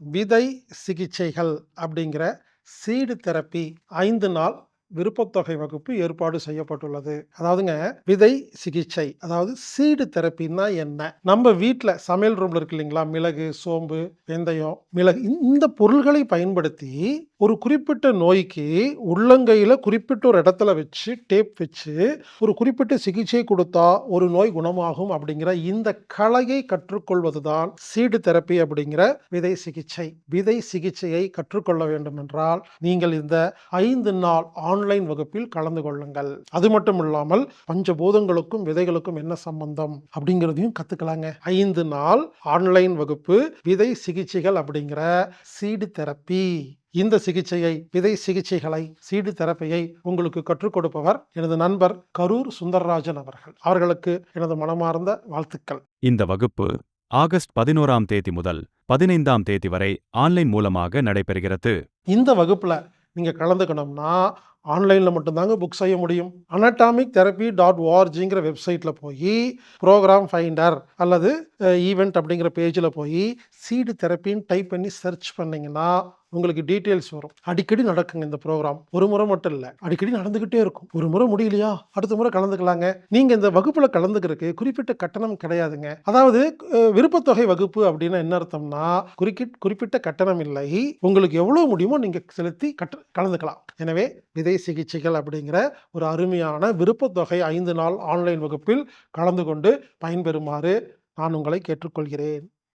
விதை சிகிச்சைகள் அப்படிங்கிற சீடு தெரப்பி 5 நாள் விருப்பத்தொகை வகுப்பு ஏற்பாடு செய்யப்பட்டுள்ளது. அதாவதுங்க, விதை சிகிச்சை அதாவது சீடு தெரப்பின்னா என்ன? நம்ம வீட்ல சமையல் ரூம்ல இருக்கு இல்லைங்களா? மிளகு, சோம்பு, வெந்தயம், மிளகு இந்த பொருள்களை பயன்படுத்தி ஒரு குறிப்பிட்ட நோய்க்கு உள்ளங்கையில குறிப்பிட்ட ஒரு இடத்துல வச்சு டேப் வச்சு ஒரு குறிப்பிட்ட சிகிச்சை கொடுத்தா ஒரு நோய் குணமாகும் அப்படிங்கிற இந்த கலையை கற்றுக்கொள்வதுதான் சீடு தெரப்பி அப்படிங்கிற விதை சிகிச்சை. விதை சிகிச்சையை கற்றுக்கொள்ள வேண்டும் என்றால் நீங்கள் இந்த 5 நாள் ஆன்லைன் வகுப்பில் கலந்து கொள்ளுங்கள். அது மட்டும் இல்லாமல் பஞ்சபூதங்களுக்கும் விதைகளுக்கும் என்ன சம்பந்தம் அப்படிங்கிறதையும் கத்துக்கலாங்க. 5 நாள் ஆன்லைன் வகுப்பு விதை சிகிச்சைகள் அப்படிங்கிற சீடு தெரப்பி. இந்த சிகிச்சையை, விதை சிகிச்சைகளை, சீடு தெரப்பியை உங்களுக்கு கற்றுக் கொடுப்பவர் எனது நண்பர் கரூர் சுந்தரராஜன் அவர்கள். அவர்களுக்கு எனது மனமார்ந்த வாழ்த்துக்கள். இந்த வகுப்பு ஆகஸ்ட் 11ஆம் தேதி முதல் 15ஆம் தேதி வரை ஆன்லைன் மூலமாக நடைபெறுகிறது. இந்த வகுப்புல நீங்க கலந்துக்கணும்னா ஆன்லைன்ல மட்டும்தாங்க புக் செய்ய முடியும். anatomictherapy.orgங்கிற வெப்சைட்ல போய் ப்ரோக்ராம் ஃபைண்டர் அல்லது ஈவெண்ட் அப்படிங்கிற பேஜ்ல போய் சீடு தெரப்பின்னு டைப் பண்ணி சர்ச் பண்ணீங்கன்னா உங்களுக்கு டீட்டெயில்ஸ் வரும். அடிக்கடி நடக்குங்க இந்த ப்ரோக்ராம். ஒரு முறை மட்டும் இல்ல, அடிக்கடி நடந்துகிட்டே இருக்கும். ஒரு முறை முடியலையா, அடுத்த முறை கலந்துக்கலாங்க. நீங்க இந்த வகுப்புல கலந்துக்கிறதுக்கு குறிப்பிட்ட கட்டணம் கிடையாதுங்க. அதாவது விருப்பத்தொகை வகுப்பு அப்படின்னா என்ன அர்த்தம்னா, குறிப்பிட்ட கட்டணம் இல்லை. உங்களுக்கு எவ்வளவு முடியுமோ நீங்க செலுத்தி கலந்துக்கலாம். எனவே விதை சிகிச்சைகள் அப்படிங்கிற ஒரு அருமையான விருப்பத்தொகை 5 நாள் ஆன்லைன் வகுப்பில் கலந்து கொண்டு பயன்பெறுமாறு நான் உங்களை கேட்டுக்கொள்கிறேன்.